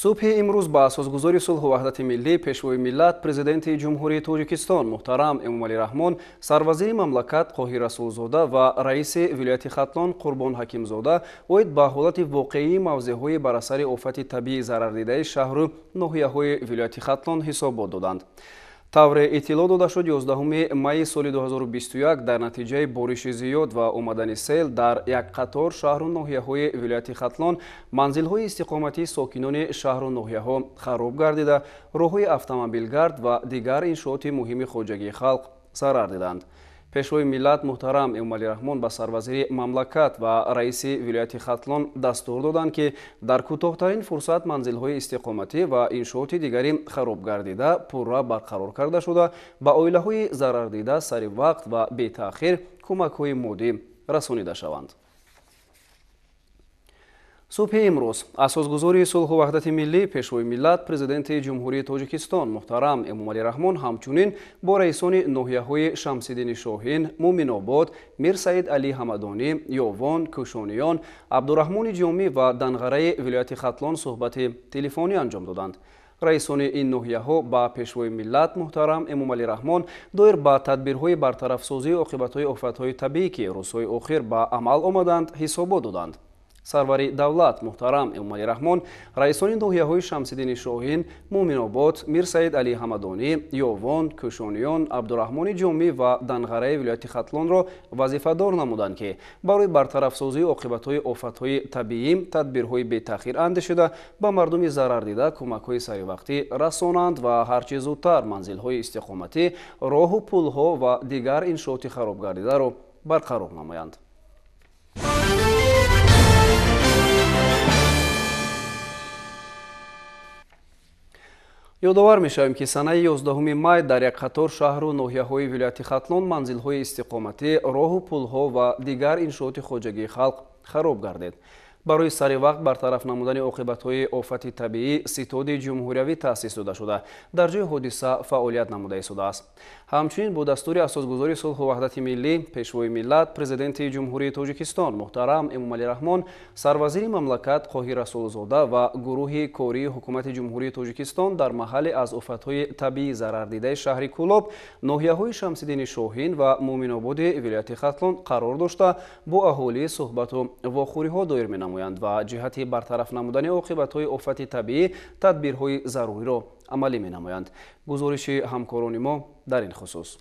субҳи имрӯз ба асосгузори сулҳу ваҳдати миллӣ пешвои миллат президенти ҷумҳурии Тоҷикистон муҳтарам Эмомалӣ Раҳмон, сарвазири мамлакат Қоҳир Расулзода ва раиси вилояти Хатлон Қурбон Ҳакимзода оид ба ҳолати воқеии мавзеъҳои бар асари офати табиӣ зарардидаи шаҳру ноҳияҳои вилояти Хатлон ҳисобот доданд. тавре иттилоъ дода шуд 11 майи соли 2021 дар натиҷаи бориши зиёд ва омадани сел дар як қатор шаҳру ноҳияҳои вилояти Хатлон манзилҳои истиқоматии сокинони шаҳру ноҳияҳо хароб гардида, роҳҳои автомобилгард ва дигар иншооти муҳими хоҷагии халқ зарар диданд. пешвои миллат муҳтарам Эмомалӣ Раҳмон ба сарвазири мамлакат ва раиси вилояти Хатлон дастур доданд, ки дар кӯтоҳтарин фурсат манзилҳои истиқоматӣ ва иншооти дигари хароб гардида пурра барқарор карда шуда, ба оилаҳои зарардида сари вақт ва бетаъхир кӯмакҳои моддӣ расонида шаванд. субҳи имрӯз асосгузори сулҳу ваҳдати миллӣ пешвои миллат президенти ҷумҳурии Тоҷикистон муҳтарам Эмомалӣ Раҳмон ҳамчунин бо раисони ноҳияҳои Шамсиддини Шоҳин, Муминобод, Мирсаид Алӣ Ҳамадонӣ, Ёвон, Кӯшониён, Абдураҳмони Ҷомӣ ва Данғараи вилояти Хатлон суҳбати телефонӣ анҷом доданд. раисони ин ноҳияҳо ба пешвои миллат муҳтарам Эмомалӣ Раҳмон доир ба тадбирҳои бартарафсозии оқибатҳои офатҳои табиӣ, ки рӯзҳои охир ба амал омаданд, ҳисобот доданд. сарвари давлат муҳтарам Эмомалӣ Раҳмон раисони ноҳияҳои Шамсиддини Шоҳин, Муминобод, Мирсаид Алӣ Ҳамадонӣ, Ёвон, Кӯшониён, Абдураҳмони Ҷомӣ ва Данғараи вилояти Хатлонро вазифадор намуданд, ки барои бартарафсозии оқибатҳои офатҳои табиӣ тадбирҳои бетаъхир андешида, ба мардуми зарардида кӯмакҳои саривақтӣ расонанд ва ҳарчи зудтар манзилҳои истиқоматӣ, роҳу пулҳо ва дигар иншооти харобгардидаро барқарор намоянд. ёдовар мешавем, ки санаи 11 май дар як қатор шаҳру ноҳияҳои вилояти Хатлон манзилҳои истиқоматӣ, роҳу пулҳо ва дигар иншооти хоҷагии халқ хароб гардид. барои саривақт бартараф намудани оқибатҳои офати табиӣ ситоди ҷумҳуриявӣ таъсис дода шуда, дар ҷои ҳодиса фаъолият намуда истодааст. ҳамчунин бо дастури асосгузори сулҳу ваҳдати миллӣ пешвои миллат президенти ҷумҳурии Тоҷикистон муҳтарам Эмомалӣ Раҳмон, сарвазири мамлакат Қоҳир Расулзода ва гурӯҳи кории ҳукумати ҷумҳурии Тоҷикистон дар маҳалли аз офатҳои табиӣ зарардидаи шаҳри Кӯлоб, ноҳияҳои Шамсиддини Шоҳин ва Муминободи вилояти Хатлон қарор дошта, бо аҳолӣ суҳбату вохӯриҳо доир менамоянд ва ҷиҳати бартараф намудани оқибатҳои офати табиӣ тадбирҳои заруриро амалӣ менамоянд. гузориши ҳамкорони мо дар ин хусус.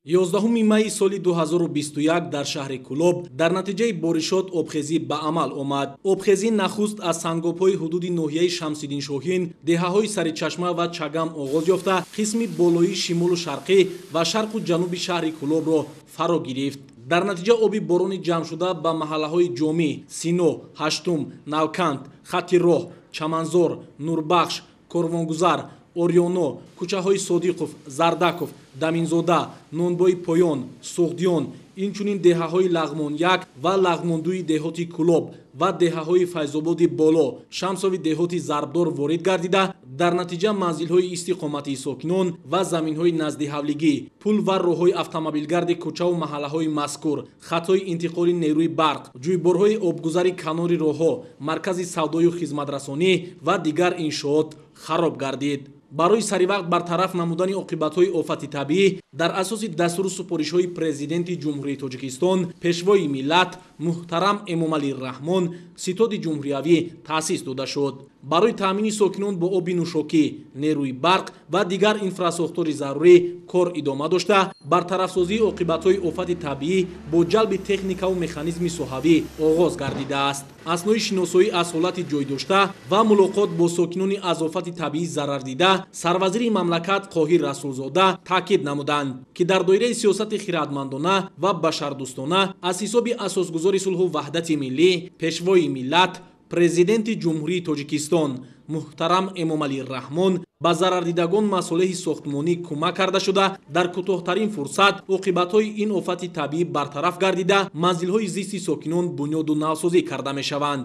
11 майи соли 2021 дар шаҳри Кӯлоб дар натиҷаи боришот обхезӣ ба амал омад. обхезӣ нахуст аз сангобҳои ҳудуди ноҳияи Шамсиддин Шоҳин, деҳаҳои Саричашма ва Чагам оғоз ёфта, қисми болоии шимолу шарқӣ ва шарқу ҷануби шаҳри Кӯлобро фаро гирифт. дар натиҷа оби борони ҷамъшуда ба маҳаллаҳои Ҷомӣ, Сино, Ҳаштум, Навканд, Хати роҳ, Чаманзор, Нурбахш, Корвонгузар, Орёно, кӯчаҳои Содиқов, Зардаков, Даминзода, Нонбои Поён, Суғдиён, инчунин деҳаҳои Лағмон 1 ва Лағмон 2 деҳоти Кӯлоб ва деҳаҳои Файзободи Боло, Шамсови деҳоти Зарбдор ворид гардида, дар натиҷа манзилҳои истиқоматии сокинон ва заминҳои назди ҳавлигӣ, пул ва роҳҳои автомобилгарди кӯчаву маҳаллаҳои мазкур, хатҳои интиқоли нерӯи барқ, ҷӯйборҳои обгузари канори роҳҳо, маркази савдою хизматрасонӣ ва дигар иншоот хароб гардид. барои саривақт бартараф намудани оқибатҳои офати табиӣ дар асоси дастуру супоришҳои президенти ҷумҳурии Тоҷикистон пешвои миллат муҳтарам Эмомалӣ Раҳмон ситоди ҷумҳуриявӣ таъсис дода шуд. барои таъмини сокинон бо оби нӯшокӣ, нерӯи барқ ва дигар инфрасохтори зарурӣ кор идома дошта, бартарафсозии оқибатҳои офати табиӣ бо ҷалби техникаву механизми соҳавӣ оғоз гардидааст. аснои шиносоӣ аз ҳолати ҷойдошта ва мулоқот бо сокинони аз офати табиӣ зарардида, сарвазири мамлакат Қоҳир Расулзода таъкид намуданд, ки дар доираи сиёсати хиратмандона ва башардӯстона аз ҳисоби асосгузори сулҳу ваҳдати миллӣ пешвои миллат президенти ҷумҳурии Тоҷикистон муҳтарам Эмомалӣ Раҳмон ба зарардидагон масолеҳи сохтмонӣ кӯмак карда шуда, дар кӯтоҳтарин фурсат оқибатҳои ин офати табиӣ бартараф гардида, манзилҳои зисти сокинон бунёду навсозӣ карда мешаванд.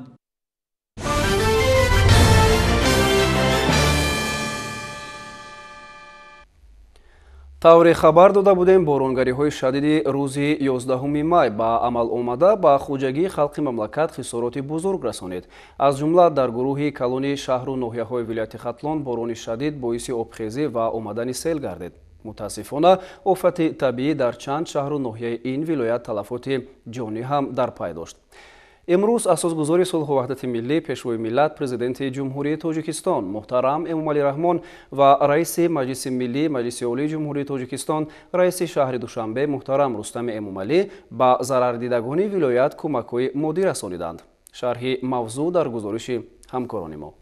тавре хабар дода будем боронгариҳои шадиди рӯзи 11 май ба амал омада ба хуҷагии халқи мамлакат хисороти бузург расонид. Аз ҷумла дар гурӯҳи калони шаҳру ноҳияҳои вилояти Хатлон борони шадид боиси обхезӣ ва омадани сел гардид. мутаассифона офати табиӣ дар чанд шаҳру ноҳияи ин вилоят талафоти ҷонӣ ҳам дар пай дошт. امروز اساسگذاری صلح و وحدت ملی پیشوای ملت پرزیدنت جمهوری تاجیکستان محترم امومالی رحمان و رئیس مجلس ملی مجلس عالی جمهوری تاجیکستان رئیس شهر دوشنبه محترم رستم امومالی با ضرردیدگان ولایت کمک‌های مادی رسانیدند. شرح موضوع در گزارش همکاران ما.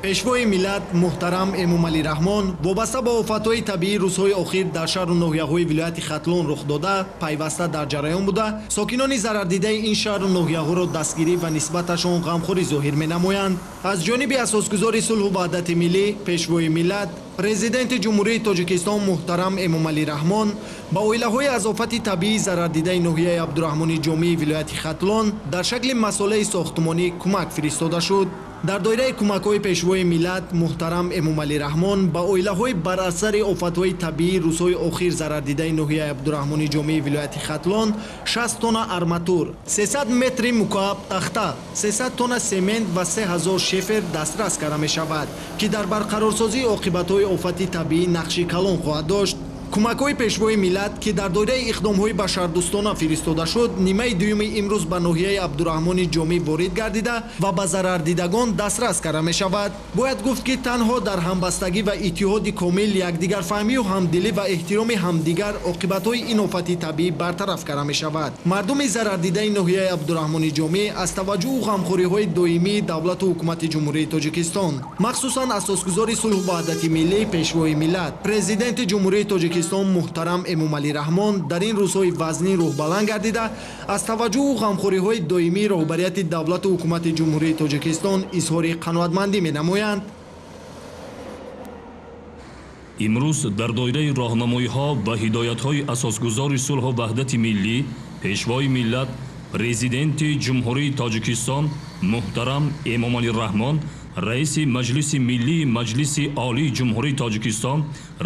пешвои миллат муҳтарам эмомалӣ раҳмон вобаста ба офатҳои табиӣ рӯзҳои охир дар шаҳру ноҳияҳои вилояти Хатлон рух дода пайваста дар ҷараён буда сокинони зарардидаи ин шаҳру ноҳияҳоро дастгирӣ ва нисбаташон ғамхорӣ зоҳир менамоянд. аз ҷониби асосгузори сулҳу ваҳдати миллӣ пешвои миллат президенти ҷумҳурии тоҷикистон муҳтарам эмомалӣ раҳмон ба оилаҳои аз офати табиӣ зарардидаи ноҳияи абдураҳмони ҷомеи вилояти Хатлон дар шакли масъолаи сохтмонӣ кӯмак фиристода шуд. дар доираи кӯмакҳои пешвои миллат муҳтарам эмомалӣ раҳмон ба оилаҳои бар асари офатҳои табиӣ рӯзҳои охир зарардидаи ноҳияи абдураҳмони ҷомеи вилояти Хатлон 60 тонна арматур, 300 метри мукааб тахта, 300 тонна семент ва 3000 шефер дастрас карда мешавад, ки дар барқарорсозии оқибатҳои офати табиӣ нақши калон хоҳад дошт. кӯмакҳои пешвои миллат ки дар доираи иқдомҳои башардӯстона фиристода шуд нимаи дуюми имрӯз ба ноҳияи абдураҳмони ҷомӣ ворид гардида ва ба зарардидагон дастрас карда мешавад. бояд гуфт ки танҳо дар ҳамбастагӣ ва иттиҳоди комил якдигарфаҳмию ҳамдилӣ ва эҳтироми ҳамдигар оқибатҳои ин офати табиӣ бартараф карда мешавад. мардуми зарардидаи ноҳияи абдураҳмони ҷомӣ аз таваҷҷӯҳу ғамхориҳои доимии давлату ҳукумати ҷумҳурии тоҷикистон махсусан асосгузори сулҳу ваҳдати миллӣ пешвои миллат президенти ҷумҳурии тоҷикистон муҳтарам эмомалӣ раҳмон дар ин рӯзҳои вазнин рӯҳбаланд гардида аз таваҷҷӯҳу ғамхориҳои доимии роҳбарияти давлату ҳукумати ҷумҳурии тоҷикистон изҳори қаноатмандӣ менамоянд. имрӯз дар доираи роҳнамоиҳо ва ҳидоятҳои асосгузори сулҳу ваҳдати миллӣ пешвои миллат президенти ҷумҳурии тоҷикистон муҳтарам эмомалӣ раҳмон раиси маҷлиси миллии маҷлиси олии ҷумҳурии тоҷикистон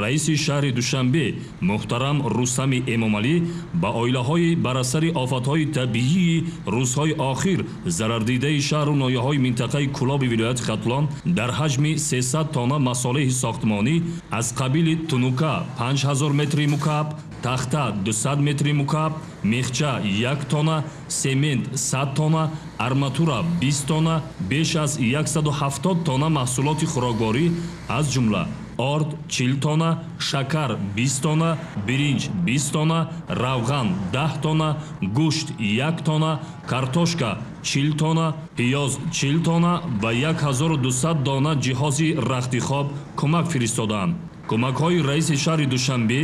раиси шаҳри душанбе муҳтарам рустами эмомалӣ ба оилаҳои бар асари офатҳои табиии рӯзҳои охир зарардидаи шаҳру ноҳияҳои минтақаи кӯлоби вилояти Хатлон дар ҳаҷми 300 тонна масолеҳи сохтмонӣ аз қабили тунука 5000 метри мукааб, тахта 200 метри мукааб, мехча 1 тонна, семент 100 тонна, арматура 20 тонна, беш аз 170 тонна маҳсулоти хӯрокворӣ аз ҷумла орд 40 тонна, шакар 20 тонна, биринҷ 20 тонна, равған 10 тонна, гӯшт 1 тонна, картошка 40 тонна, пиёз 40 тонна ва 1200 дона ҷиҳози рахтихоб кӯмак фиристодаанд. кӯмакҳои раиси шаҳри душанбе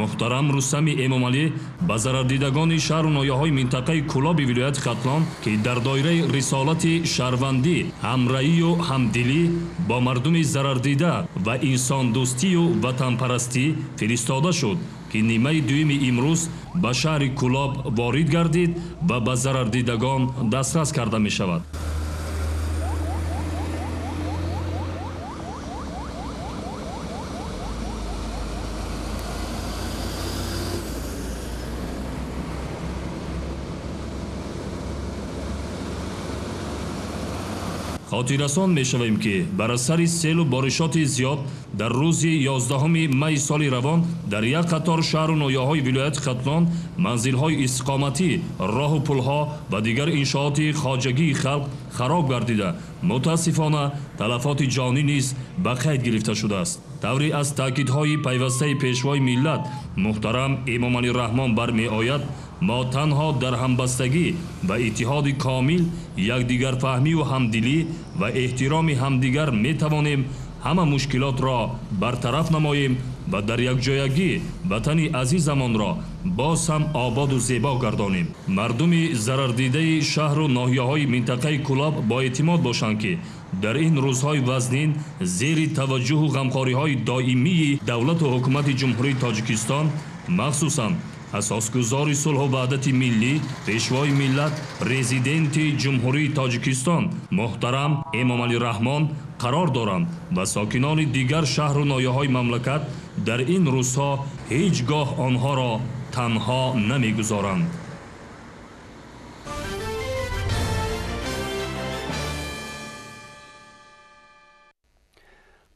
муҳтарам рустами эмомалӣ ба зарардидагони шаҳру ноҳияҳои минтақаи кӯлоби вилояти Хатлон ки дар доираи рисолати шаҳрвандӣ ҳамраию ҳамдилӣ бо мардуми зарардида ва инсондӯстию ватанпарастӣ фиристода шуд ки нимаи дуюми имрӯз ба шаҳри кӯлоб ворид гардид ва ба зарардидагон дастрас карда мешавад. хотиррасон мешавем ки бар асари селу боришоти зиёд дар рӯзи 11 майи соли равон дар як қатор шаҳру ноҳияҳои вилояти Хатлон манзилҳои истиқоматӣ, роҳу пулҳо ва дигар иншооти хоҷагии халқ хароб гардида мутаассифона талафоти ҷонӣ низ ба қайд гирифта шудааст. таври аз таъкидҳои пайвастаи пешвои миллат муҳтарам эмомалӣ раҳмон бармеояд мо танҳо дар ҳамбастагӣ ва иттиҳоди комил якдигарфаҳмию ҳамдилӣ ва эҳтироми ҳамдигар метавонем ҳама мушкилотро бартараф намоем ва дар якҷоягӣ ватани азизамонро боз ҳам ободу зебо гардонем. мардуми зарардидаи шаҳру ноҳияҳои минтақаи кӯлоб боэътимод бошанд ки дар ин рӯзҳои вазнин зери таваҷҷӯҳу ғамхориҳои доимии давлату ҳукумати ҷумҳурии тоҷикистон махсусан асосгузори сулҳу ваҳдати миллӣ пешвои миллат президенти ҷумҳурии тоҷикистон муҳтарам эмомалӣ раҳмон قرار دارند و ساکنان دیگر شهر و ناحیه‌های مملکت در این روزها هیچگاه آنها را تنها نمی‌گذارند.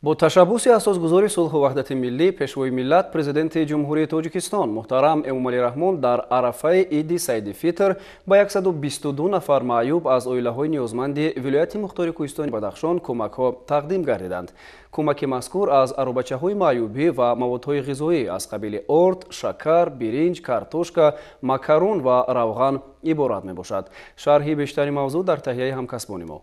با تشبوس اساسگذاری صلح و وحدت ملی، پیشوای ملت پرزیدنت جمهوری تاجیکستان محترم امومالی رحمون در عرفه عید سید فطر با 122 نفر معیوب از عائله‌های نیازمند ولایت مختار کوهستان بدخشان کمک‌ها تقدیم گردیدند. کمک مذکور از عروبچه‌های معیوبی و موادهای غذایی از قبیل ارد، شکر، برنج، کارتوشکا، ماکارون و روغن عبارت میباشد. شرح بیشتری موضوع در تهیه همکسبان ما.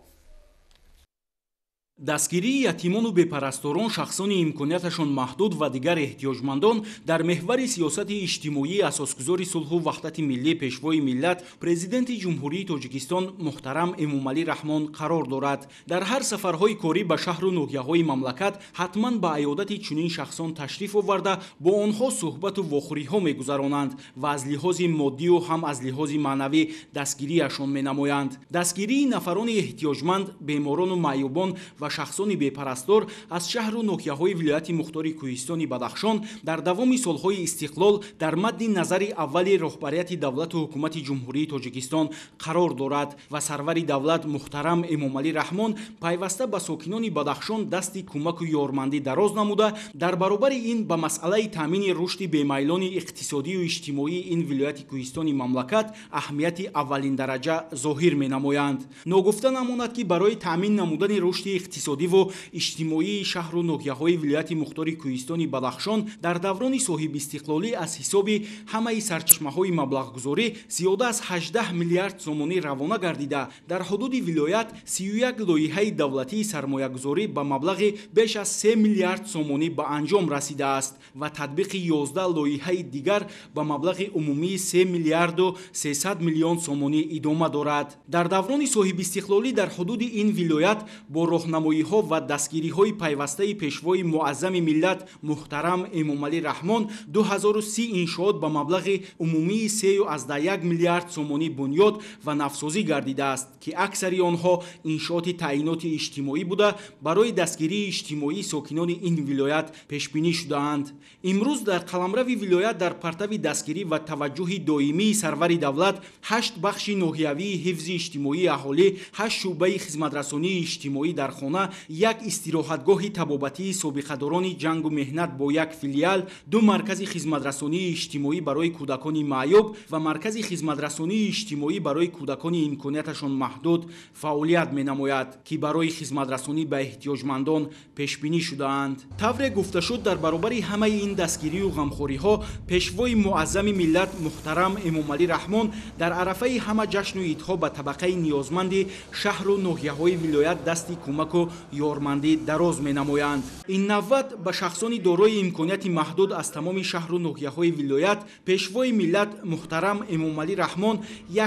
دستگیری یتیمان و بپرستاران، شخصان امکانیتشان محدود و دیگر احتیاجمندان در محور سیاست اجتماعی اساسگذار صلح و وحدت ملی پیشوای ملت پرزیدنت جمهوری تاجیکستان محترم امومالی رحمون قرار دارد. در هر سفرهای کاری به شهر و ناحیه‌های مملکت حتما به عیادت چنین شخصان تشریف آورده با آنها صحبت و واخوری‌ها می‌گذرانند و از لحاظ مادی و هم از لحاظ معنوی دستگیریشان می‌نمایند. دستگیری نفران احتیاجمند، بیماران و معیوبان و شخصان بپرستار از شهر و ناحیه‌های ولایت مختار کوهستان بدخشان در دوام سالهای استقلال در مد نظر اول رهبریت دولت و حکومت جمهوری تاجیکستان قرار دارد و سرور دولت محترم امومالی رحمون پیوسته به ساکنان بدخشان دستی کمک و یارمندی دراز نموده در برابر این به مسئله تامین رشد بیمیلان اقتصادی و اجتماعی این ولایت کوهستان مملکت اهمیت اولین درجه ظاهر می‌نمایند. ناگفته نماند که برای تامین نمودن رشد اقتصادی و اجتماعی شهر و ناحیه‌های ولایت مختار کوهستان بدخشان در دوران صاحب استقلالی از حساب همه سرچشمه‌های مبلغ‌گذاری زیاده از 18 میلیارد سومانی روانه گردیده در حدود ولایت 31 لایحه دولتی سرمایه‌گذاری به مبلغ بیش از 3 میلیارد سومانی به انجام رسیده است و تطبیق 11 لایحه دیگر به مبلغ عمومی 3 میلیارد و 300 میلیون سومانی ادامه دارد. در دوران صاحب استقلالی در حدود این ولایت با راهنمایی‌ها و دستگیری‌های پیوسته پیشوای معظم ملت محترم امومالی رحمون 2030 انشاءات به مبلغ عمومی 3.1 میلیارد سومانی بنیاد و نوسازی گردیده است که اکثر آنها انشاءات تعیینات اجتماعی بوده برای دستگیری اجتماعی ساکنان این ولایت پیش بینی شده‌اند. امروز در قلمرو ولایت در پرتو دستگیری و توجه دائمی سرور دولت 8 بخش ناحیوی حفظ اجتماعی اهالی، 8 شعبه خدمت‌رسانی اجتماعی در خانه، یک استراحتگاه طبابتی سابقه‌داران جنگ و مهنت با یک فیلیال، 2 مرکز خدمت‌رسانی اجتماعی برای کودکان معیوب و مرکز خدمت‌رسانی اجتماعی برای کودکان امکانیتشان محدود فعالیت می‌نماید که برای خدمت‌رسانی به احتیاجمندان پیش بینی شده‌اند. طور گفته شد در برابر همه این دستگیری و غمخوری‌ها پیشوای معظم ملت محترم امومالی رحمون در عرفه همه جشن و عیدها به طبقه نیازمند شهر و ناحیه‌های ولایت دستی کمک و یارمندی دراز می‌نمایند. این نوبت به شخصان دارای امکانیت محدود از تمام شهر و ناحیه‌های ولایت پیشوای ملت محترم امومالی رحمون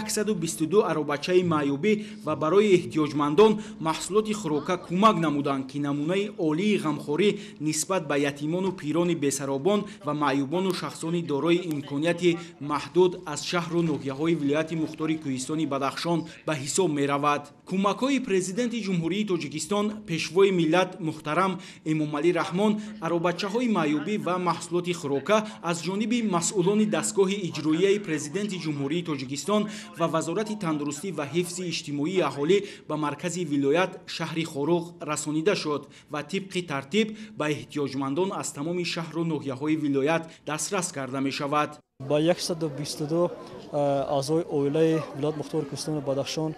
122 عروبچه معیوبی و برای احتیاجمندان محصولات خوراکه کمک نمودند که نمونه عالی غمخوری نسبت به یتیمان و پیران بی‌سرابان و معیوبان و شخصان دارای امکانیت محدود از شهر و ناحیه‌های ولایت مختار کوهستان بدخشان به حساب می‌رود. کمک‌های پرزیدنت جمهوری تاجیکستان پیشوای ملت محترم امومالی رحمون عروبچه‌های معیوبی و محصولات خوراکه از جانب مسئولان دستگاه اجرایی پرزیدنت جمهوری تاجیکستان و وزارت تندرستی و حفظ اجتماعی اهالی به مرکز ولایت شهر خاروغ رسانیده شد و طبق ترتیب به احتیاجمندان از تمام شهر و ناحیه‌های ولایت دسترس کرده می شود. با 122 اعضای عائله ولایت مختار کوهستان بدخشان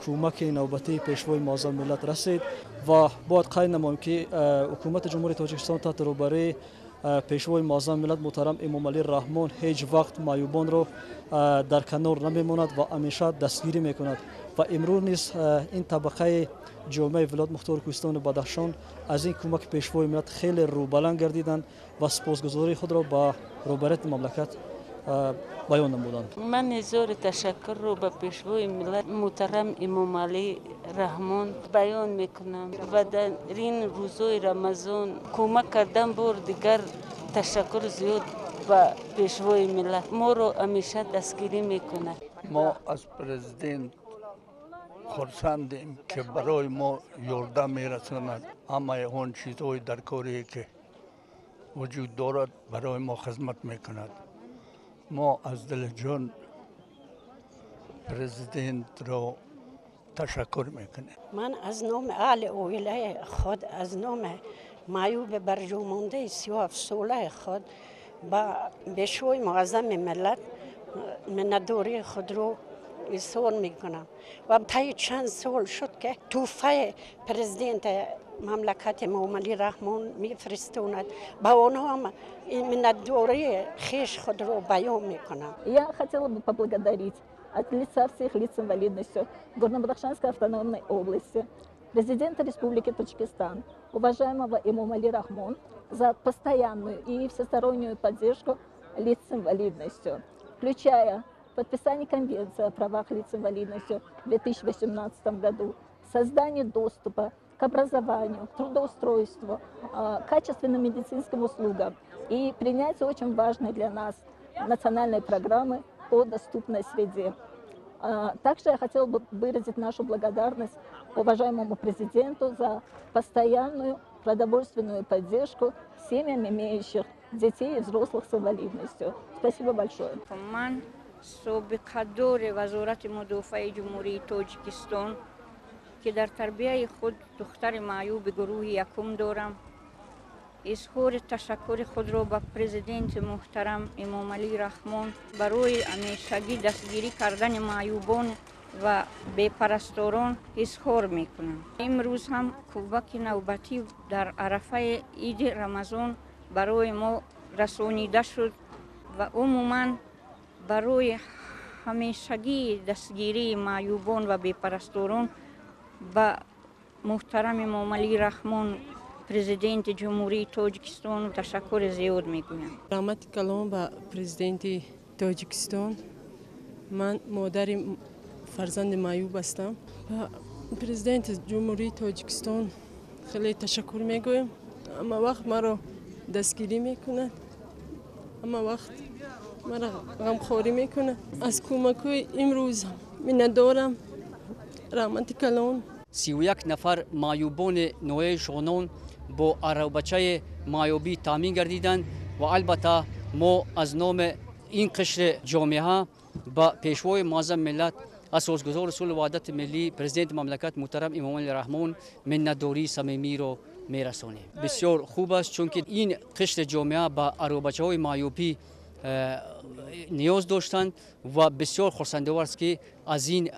کمک نوبتی پیشوای معظم ملت رسید و باید قید نماییم که حکومت جمهوری تاجیکستان تحت رهبری پیشوای معظم ملت محترم امومالی رحمون هیچ وقت معیوبان رو در کنار نمیماند و همیشه دستگیری میکند و امروز نیز این طبقه جامعه ولایت مختار کوهستان بدخشان از این کمک پیشوای ملت خیلی روبلند گردیدند و سپاسگزاری خود را به رهبریت مملکت بیان نمودند. من اظهار تشکر رو به پیشوای ملت محترم امومالی رحمون بیان میکنم و در این روزهای رمضان کمک کردن بار دیگر تشکر زیاد به پیشوای ملت ما رو همیشه دستگیری میکنه. ما از پرزیدنت خرسندیم که برای ما یارده میرساند. همه اون چیزهای در کاری که وجود دارد برای ما خدمت میکند. ما از دل جان پرزیدنت را تشکر میکنیم. من از نام اهل اویله خود، از نام معیوب برجامانده 37 ساله خود با پیشوای معظم ملت منتداری خود رو اظهار میکنم و طی چند سال شد که توفه پرزیدنت مملکت موملی رحمان میفرستوند با آنها هم منتداری خیش خود رو بیان میکنم. Я хотела бы поблагодарить от лица всех лиц с инвалидностью Горно-Бадахшанской автономной области президента Республики Таджикистан, уважаемого Эмомали Рахмон, за постоянную и всестороннюю поддержку лиц с инвалидностью, включая подписание Конвенции о правах лиц с инвалидностью в 2018 году, создание доступа к образованию, к трудоустройству, качественным медицинским услугам и принятие очень важной для нас национальной программы по доступной среде. Также я хотела бы выразить нашу благодарность уважаемому президенту за постоянную продовольственную поддержку семьям, имеющих детей и взрослых с инвалидностью. Спасибо большое. سابقدار وزارت مدافع جمهوری تاجیکستان که در تربیه خود دختر معیوب گروه یکم دارم، اظهار تشکر خود را به پرزیدنت محترم امامعلی رحمان برای همیشگی دستگیری کردن معیوبان و بی‌پرستاران اظهار میکنم. امروز هم کمک نوبتی در عرفه عید رمضان برای ما رسانیده شد و عموماً برای همیشگی دستگیری معیوبان و بی‌پرستاران به محترم امامعلی رحمان پرزیدنت جمهوری تاجیکستان تشکر زیاد میگویم. رحمت کلام به پرزیدنت تاجیکستان. من مادر فرزند معیوب هستم. پرزیدنت جمهوری تاجیکستان خیلی تشکر میگویم. اما وقت مرا دستگیری میکند، اما وقت مرا غمخواری میکنه. از کمک‌های امروز می‌ندارم. رحمت کلام. 31 نفر معیوبان نوع شغنان با عربچه معیوبی تامین گردیدند و البته ما از نام این قشر جامعه با پیشوای معظم ملت اساسگزار صلح و وحدت ملی پرزیدنت مملکت محترم امامعلی رحمان منتداری صمیمی را میرسانیم. بسیار خوب است چون که این قشر جامعه با عربچه های معیوبی نیاز داشتند و بسیار خرسنده‌آور است که از این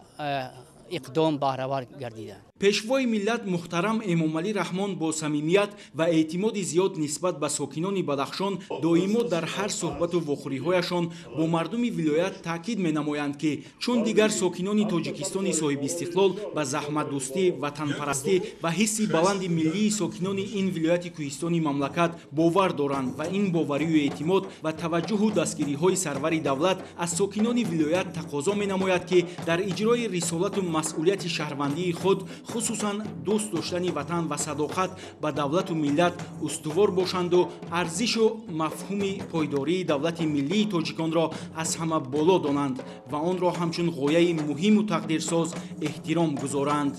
اقدام بهره‌ور گردیدند. пешвои миллат муҳтарам эмомалӣ раҳмон бо самимият ва эътимоди зиёд нисбат ба сокинони бадахшон доимо дар ҳар суҳбату вохӯриҳояшон бо мардуми вилоят таъкид менамоянд ки чун дигар сокинони тоҷикистони соҳибистиқлол ба заҳматдӯстӣ ватанпарастӣ ва ҳисси баланди миллии сокинони ин вилояти кӯҳистони мамлакат бовар доранд ва ин боварию эътимод ва таваҷҷуҳу дастгириҳои сарвари давлат аз сокинони вилоят тақозо менамояд ки дар иҷрои рисолату масъулияти шаҳрвандии худ خصوصاً دوست داشتن وطن و صداقت به دولت و ملت استوار باشند و ارزش و مفهوم پایداری دولت ملی تاجیکان را از همه بالا دانند و آن را همچون غایه مهم و تقدیرساز احترام گذارند.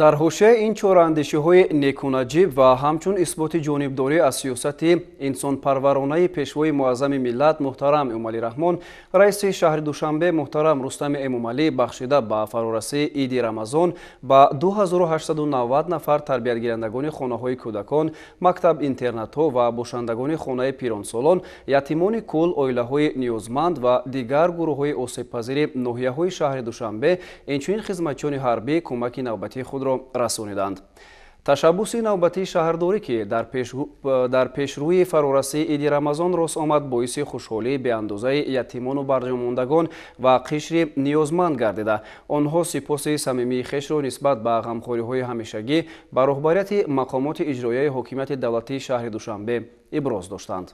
дар ҳошияи ин чораандешиҳои некунаҷиб ва ҳамчун исботи ҷонибдорӣ аз сиёсати инсонпарваронаи пешвои муаззами миллат муҳтарам эмомалӣ раҳмон, раиси шаҳри душанбе муҳтарам рустами эмомалӣ бахшида ба фарорасии иди рамазон ба 2890 нафар тарбиятгирандагони хонаҳои кӯдакон, мактаб-интернатҳо ва бошандагони хонаи пиронсолон, ятимони кул, оилаҳои ниёзманд ва дигар гурӯҳҳои осебпазири ноҳияҳои шаҳри душанбе, инчунин хизматчиёни ҳарбӣ кӯмаки навбатии худро расониданд. ташаббуси навбатии шаҳрдорӣ ки дар пешрӯи фарорасии иди рамазон рост омад, боиси хушҳолии беандозаи ятимону барҷамондагон ва қишри ниёзманд гардида, онҳо сипоси самимии хешро нисбат ба ғамхориҳои ҳамешагӣ ба роҳбарияти мақомоти иҷроияи ҳокимияти давлатии шаҳри душанбе иброз доштанд.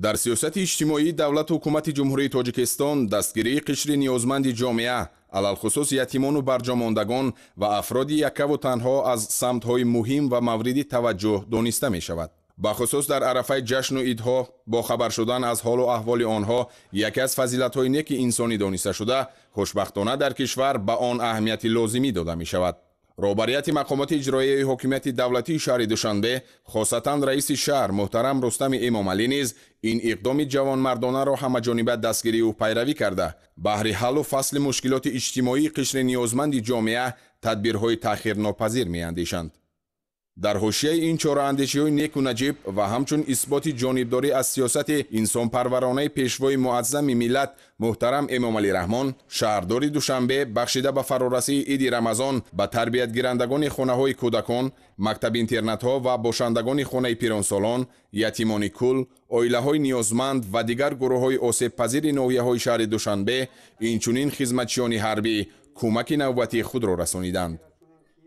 дар сиёсати иҷтимоии давлат ҳукумати ҷумҳурии тоҷикистон дастгирии қишри ниёзманди ҷомеа, алалхусус ятимону барҷамондагон ва афроди яккаву танҳо аз самтҳои муҳим ва мавриди таваҷҷӯҳ дониста мешавад. بخصوص در عرفه جشن و عیدها با خبر شدن از حال و احوال آنها یکی از فضیلت‌های نیک انسانی دانسته شده، خوشبختانه در کشور به آن اهمیت لازمی داده می شود. رهبریت مقامات اجرایی حکومت دولتی شهر دوشنبه، خاصتاً رئیس شهر محترم رستم امامعلی نیز این اقدام جوانمردانه را همه‌جانبه دستگیری و پیروی کرده، بهر حل و فصل مشکلات اجتماعی قشر نیازمند جامعه تدبیرهای تأخیرناپذیر می‌اندیشند. در حاشیه این چاره‌اندیشی‌های نیک و نجیب و همچون اثبات جانبداری از سیاست انسان‌پرورانه پیشوای معظم ملت محترم امامعلی رحمان، شهردار دوشنبه بخشیده به فرارسی عید رمضان به تربیت گیرندگان خانه‌های کودکان، مکتب اینترنت‌ها و باشندگان خانه پیرانسالان، یتیمان کل، عائله‌های نیازمند و دیگر گروه‌های آسیب‌پذیر ناحیه‌های شهر دوشنبه اینچنین خدمتچیان حربی کمک نوبتی خود را رسانیدند.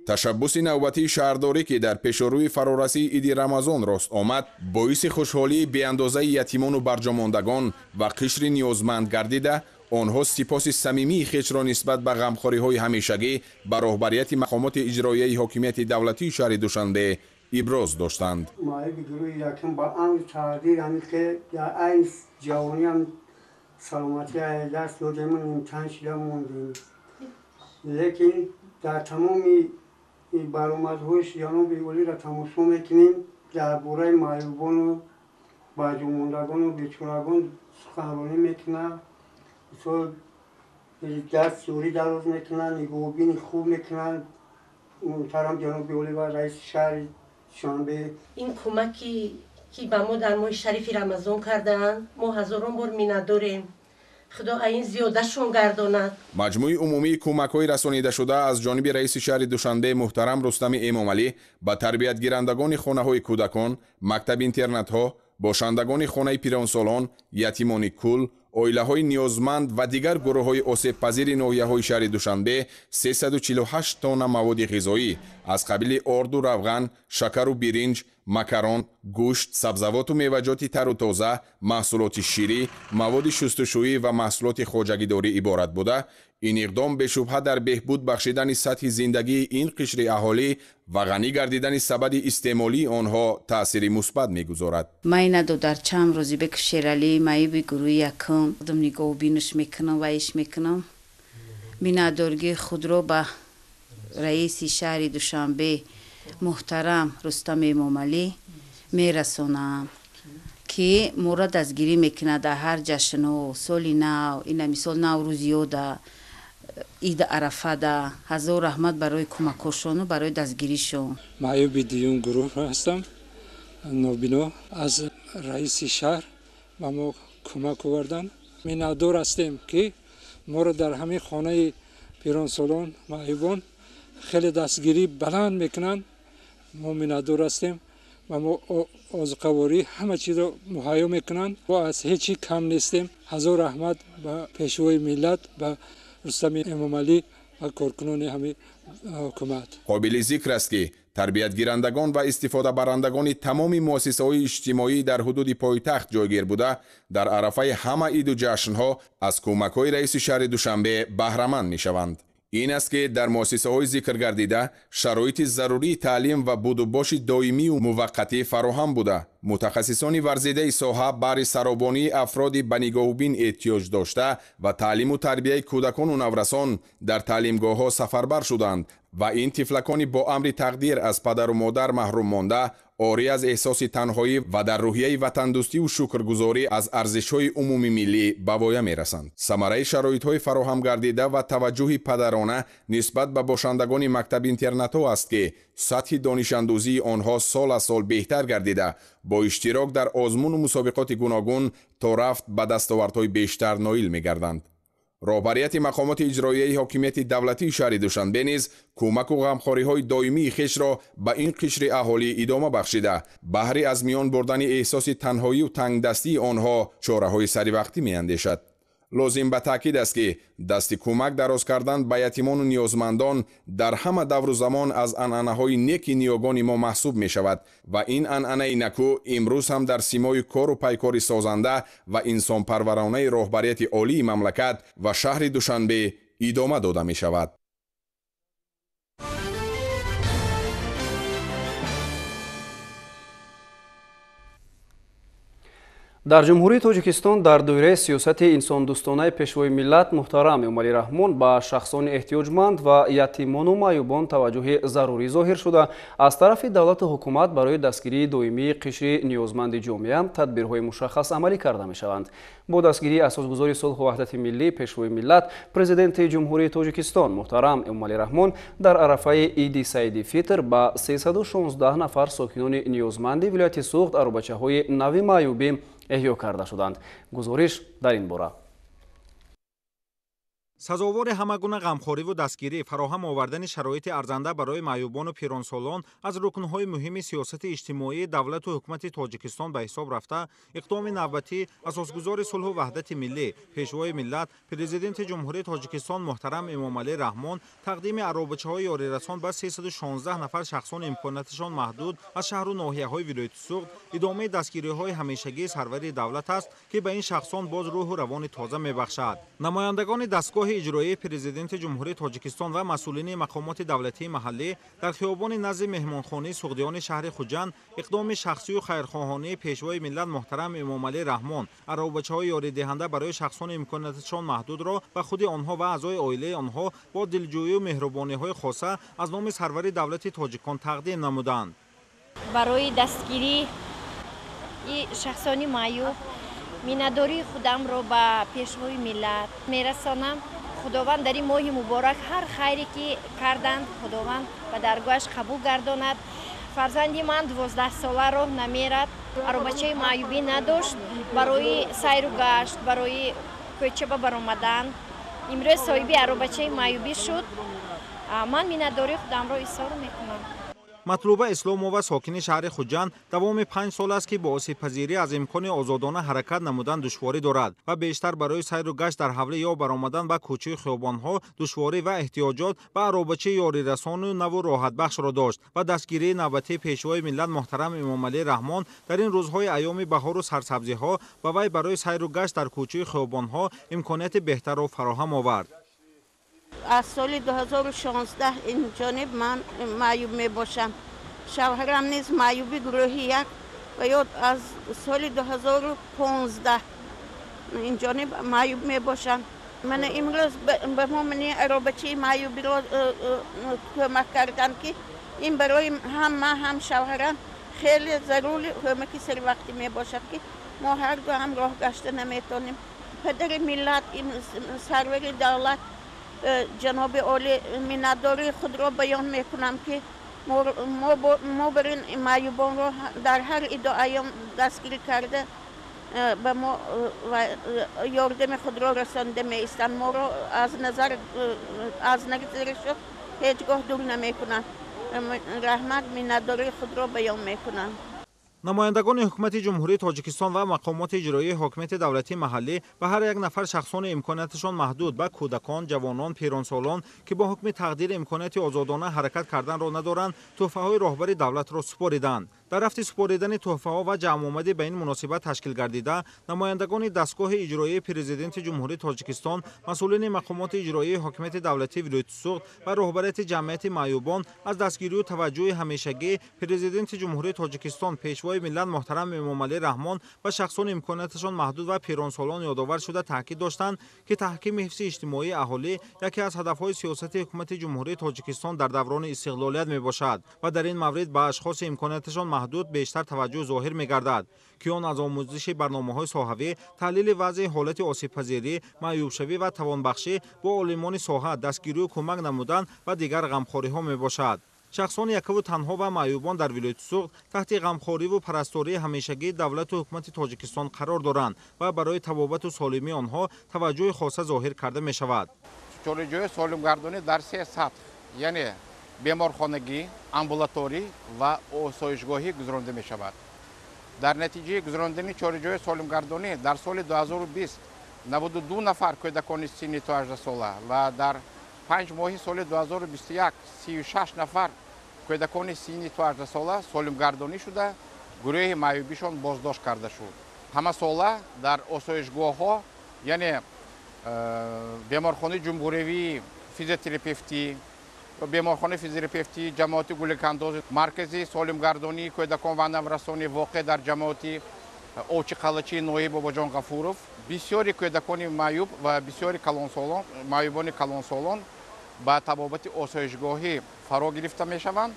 تشبس نوبتی شهرداری که در پیشروی فرارسی عید رمضان راست آمد، باعث خوشحالی بی‌اندازه یتیمان و برجاماندگان و قشر نیازمند گردیده، آنها سپاس صمیمی خویش را نسبت به غمخوری‌های همیشگی به رهبریت مقامات اجرایی حکومت دولتی شهر دوشنبه ابراز داشتند. ما گروه یکم با امر تعدیل همین که در این جوانی هم سلامتی دست دادمون امتحان شده موندیم، لیکن در تمامی این برآمدهای جناب ولی را تماشا میکنیم، درباره معیوبان و برجاماندگان و بیچارگان سخنرانی میکنند، دست جوری دراز میکنند، نگاهبین خوب میکنند. محترم جناب ولی و رئیس شهر دوشنبه این کمکی که به ما در ماه شریف رمضان کردند ما هزاران بار منت داریم. خدا این زیادهشون گرداند. مجموع عمومی کمک‌های رسانیده شده از جانب رئیس شهر دوشنبه محترم رستم امامعلی به تربیت گیرندگان خانه‌های کودکان، مکتب اینترنت‌ها، باشندگان خانه پیرانسالان، یتیمان کل، عائله‌های نیازمند و دیگر گروه‌های آسیب‌پذیر ناحیه‌های شهر دوشنبه 348 تن مواد غذایی از قبیل آرد و روغن، شکر و برنج، مکران، گوشت، سبزیجات و میوه‌جات تر و تازه، محصولات شیری، مواد شستشویی و محصولات خواجگی‌داری عبارت بوده. این اقدام به شبهه در بهبود بخشیدن سطح زندگی این قشر اهالی و غنی گردیدن سبد استعمالی آنها تأثیر مثبت می‌گذارد. من ندو در چند روزی به شیرالی مایی به گروه یکم دم نگاه بینش میکنم و ایش میکنم. بینادرگی خود رو به رئیس شهر دوشنبه محترم رستم امامعلی میرسونم که مورد دستگیری میکنه در هر جشن و سال نو، این مثال نوروزی و در عید عرفه در هزار رحمت برای کمکشون و برای دستگیریشون. معیوب دیون گروه هستم، نوبینا از رئیس شهر به ما کمک آوردن. منتظر هستیم که ما را در همین خانه پیرانسالان معیوبان خیلی دستگیری بلند میکنن. ما منتظر هستیم و ما از قواری همه چیز را مهیا میکنن و از هیچی کم نیستیم. هزار رحمت به پیشوای ملت، به رستم امامعلی و کارکنان همین حکومت. قابل ذکر است که تربیت گیرندگان و استفاده برندگان تمام مؤسسه‌های اجتماعی در حدود پایتخت جایگیر بوده در عرفه همه عید و جشن‌ها از کمک‌های رئیس شهر دوشنبه بهره‌مند می‌شوند. این است که در مؤسسه‌های ذکر گردیده شرایط ضروری تعلیم و بود و باش دائمی و موقتی فراهم بوده. متخصصان ورزیده ساحه برای سرابانی افراد به نگاهبین احتیاج داشته و تعلیم و تربیت کودکان و نورسان در تعلیمگاه‌ها سفربر شدند و این طفلکانی با امر تقدیر از پدر و مادر محروم مانده، عاری از احساس تنهایی و در روحیه وطن دوستی و شکرگزاری از ارزش‌های عمومی ملی به وایه می‌رسند. ثمره شرایط‌های فراهم گردیده و توجه پدرانه نسبت به باشندگان مکتب اینترنت‌ها است که سطح دانش اندوزی آنها سال از سال بهتر گردیده، با اشتراک در آزمون و مسابقات گوناگون تا رفت به دستاوردهای بیشتر نائل می‌گردند. رهبریت مقامات اجرایی حکومت دولتی شهر دوشنبه نیز کمک و غمخوری‌های دائمی خویش را به این قشر اهالی ادامه بخشیده، بهر از میان بردن احساس تنهایی و تنگدستی آنها چاره‌های سریوقتی می‌اندیشد. لازم به تاکید است که دست کمک دراز کردن به یتیمان و نیازمندان در همه دور و زمان از عنعنه‌های نیک نیاگان ما محسوب می شود و این عنعنه نکو امروز هم در سیمای کار و پیکار سازنده و انسان پرورانه رهبریت عالی مملکت و شهر دوشنبه ادامه داده می شود. дар ҷумҳурии тоҷикистон дар доираи сиёсати инсондӯстонаи пешвои миллат муҳтарам Эмомалӣ Раҳмон ба шахсони эҳтиёҷманд ва ятимону маъюбон таваҷҷӯҳи зарурӣ зоҳир шуда, аз тарафи давлату ҳукумат барои дастгирии доимии қишри ниёзманди ҷомеа тадбирҳои мушаххас амалӣ карда мешаванд. Бо дастгирии асосгузори сулҳу ваҳдати миллӣ пешвои миллат, президенти ҷумҳурии тоҷикистон муҳтарам Эмомалӣ Раҳмон дар арафаи Иди Саиди Фитр ба 316 нафар сокинони ниёзманди вилояти Суғд аробачаҳои нави маъюбӣ эҳё карда шуданд. Гузориш дар ин бора. сазовори ҳама гуна ғамхориву дастгирӣ, фароҳам овардани шароити арзанда барои маъюбону пиронсолон аз рукнҳои муҳими сиёсати иҷтимоии давлату ҳукумати Тоҷикистон ба ҳисоб рафта, иқдоми навбатӣ асосгузори сулҳу ваҳдати миллӣ, пешвои миллат, президенти ҷумҳурии Тоҷикистон муҳтарам Эмомалӣ Раҳмон тақдими аробачаҳои ёрирасон ба 316 нафар шахсони имконаташон маҳдуд аз шаҳру ноҳияҳои вилояти Суғд идомаи дастгириҳои ҳамешагии сарвари давлат аст, ки ба ин шахсон боз рӯҳу равони тоза мебахшад. Намояндагони дастгоҳи иҷроии президенти ҷумҳурии Тоҷикистон ва масъулини мақомоти давлатии маҳаллӣ дар хиёбони назди меҳмонхонаи суғдиёни шаҳри Хуҷанд иқдоми шахсию хайрхоҳонии пешвои миллат муҳтарам Эмомалӣ Раҳмон аробачаҳои ёридиҳанда барои шахсони имконаташон маҳдудро ба худи онҳо ва аъзои оилаи онҳо бо дилҷӯию меҳрубониҳои хоса аз номи сарвари давлати тоҷикон тақдим намуданд. барои дастгирии шахсони маъюб миннатдории худамро ба пешвои миллат мерасонам. худованд дар ин моҳи муборак ҳар хайре ки карданд, худованд ба даргоҳаш қабул гардонад. фарзанди ман 12 сола роҳ намерад, аробачаи маъюбӣ надошт, барои сайру гашт, барои кӯча ба баромадан имрӯз соҳиби аробачаи маъюбӣ шуд. ман миннатдории худамро изҳор мекунам. матлуба Исломова сокини шаҳри Хуҷанд давоми 5 сол аст ки бо осибпазирӣ аз имкони озодона ҳаракат намудан душворӣ дорад ва бештар барои сайру гашт дар ҳавлӣ ё баромадан ба кӯчаи хиёбонҳо душворӣ ва эҳтиёҷот ба аробачаи ёрирасону наву роҳатбахшро дошт ва дастгирии навбатии пешвои миллат муҳтарам Эмомалӣ Раҳмон дар ин рӯзҳои айёми баҳору сарсабзиҳо ба вай барои сайру гашт дар кӯчаи хиёбонҳо имконияти беҳтарро фароҳам овард. аз соли 2016 инҷониб ман маъюб мебошам. шавҳарам низ маъюби гурӯҳи як ва ё аз соли 2015 инҷониб маъюб мебошам. мана имрӯз ба мо мани аробачаи маъюбиро кӯмак карданд, ки ин барои ҳам ман ҳам шавҳарам хеле зарури кӯмаки саривақтӣ мебошад, ки мо ҳарду ҳам роҳ гашта наметонем. падари миллат, сарвари давлат, ҷаноби оли, миннатдории худро баён мекунам, ки мо бар ин маъюбонро дар ҳар иду айём дастгирӣ карда ба мо ёрдами худро расонида меистанд. моро аз назари шуд ҳеҷ гоҳ дур намекунанд. раҳмат, миннатдории худро баён мекунам. намояндагони ҳукумати ҷумҳурии Тоҷикистон ва мақомоти иҷроии ҳокимияти давлатии маҳаллӣ ба ҳар як нафар шахсони имконияташон маҳдуд ба кӯдакон, ҷавонон, пиронсолон ки бо ҳукми тақдир имконияти озодона ҳаракат карданро надоранд, тӯҳфаҳои роҳбари давлатро супориданд. дар рафти супоридани тӯҳфаҳо ва ҷамъомадӣ ба ин муносибат ташкил гардида, намояндагони дастгоҳи иҷроии президенти ҷумҳурии Тоҷикистон, масъулини мақомоти иҷроии ҳокимияти давлатии вилояти Суғд ва роҳбарияти ҷамъияти маъюбон аз дастгирию таваҷҷӯҳи ҳамешагӣ президенти ҷумҳурии Тоҷикистон пешвои миллат муҳтарам Эмомалӣ Раҳмон ва шахсони имконияташон маҳдуд ва пиронсолон ёдовар шуда таъкид доштанд, ки таҳкими ҳифзи иҷтимоии аҳолӣ яке аз ҳадафҳои сиёсати ҳукумати ҷумҳурии Тоҷикистон дар даврони истиқлолият мебошад ва дар ин маврид ба ашхоси имконияташон маҳдуд бештар таваҷҷӯҳ зоҳир мегардад, ки он аз омӯзиши барномаҳои соҳавӣ, таҳлили вазъи ҳолати осибпазирӣ, маъюбшавӣ ва тавонбахшӣ бо олимони соҳа, дастгирию кӯмак намудан ва дигар ғамхориҳо мебошад. шахсони якаву танҳо ва маъюбон дар вилояти Суғд таҳти ғамхориву парастории ҳамешагии давлату ҳукумати Тоҷикистон қарор доранд ва барои табобату солимии онҳо таваҷҷӯҳи хоса зоҳир карда мешавад. ҷойҷои солимгардонӣ дар се сатҳ, яъне беморхонагӣ, амбулаторӣ ва осоишгоҳӣ гузаронида мешавад. дар натиҷаи гузарондани чораҷои солимгардонӣ дар соли 2020 92 нафар кӯдакони синни то 18 сола ва дар 5 моҳи соли 2021 36 нафар кӯдакони синни то 18 сола солимгардонӣ шуда гурӯҳи маъюбишон боздошт карда шуд. ҳамасола дар осоишгоҳҳо, яъне беморхонаи ҷумҳуривии физиотерапевтӣ, беморхонаи физиотерапевтӣ, ҷамоати гуликандози, маркази солимгардонии кӯдакон ва наврасони воқеъ дар ҷамоати овчи қалачи нои бобоҷон ғафуров, бисёри кӯдакони маъюб ва бисёри калонсолон, маъюбони калонсолон ба табобати осоишгоҳӣ фаро гирифта мешаванд.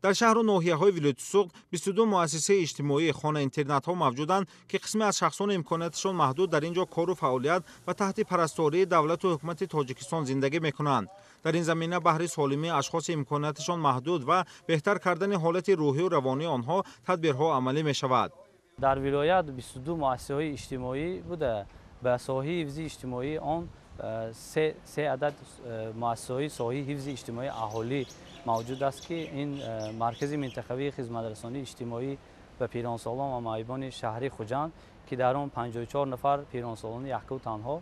дар шаҳру ноҳияҳои вилояти суғд 22 муассисаи иҷтимоӣ хона интернатҳо мавҷуданд, ки қисме аз шахсони имконияташон маҳдуд дар ин ҷо кору фаъолият ва таҳти парастории давлату ҳукумати Тоҷикистон зиндагӣ мекунанд. дар ин замина баҳри солимии ашхоси имконияташон маҳдуд ва беҳтар кардани ҳолати рӯҳию равонии онҳо тадбирҳо амалӣ мешавад. дар вилоят 22 муассисаҳои иҷтимоӣ буда ба соҳаи ҳифзи иҷтимоӣ он се адад муассисаҳои соҳаи ҳифзи иҷтимоии аҳолӣ мавҷуд аст, ки ин маркази минтақавии хизматрасонии иҷтимоӣ ба пиронсолон ва маъюбони шаҳри Хуҷанд, ки дар он 54 нафар пиронсолони яку танҳо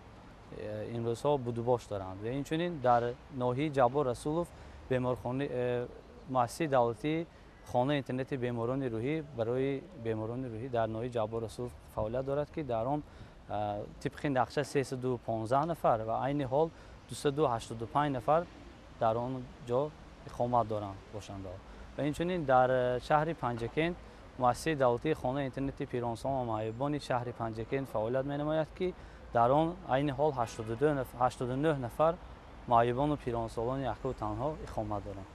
имрӯзҳо будубош доранд. ва инчунин дар ноҳияи Ҷаббор Расулов муассисаи давлатии хона интернети беморони рӯҳӣ барои беморони рӯҳӣ дар ноҳияи Ҷаббор Расулов фаъолият дорад, ки дар он тибқи нақша 315 нафар ва айни ҳол 285 нафар дар он ҷо иқомат доранд бошанда. ва инчунин дар шаҳри Панҷакент муассисаи давлатии хона интернети пиронсолон ва маъюбони шаҳри Панҷакент фаъолият менамояд, ки дар он айни ҳол 89 нафар маъюбону пиронсолони яку танҳо иқомат доранд.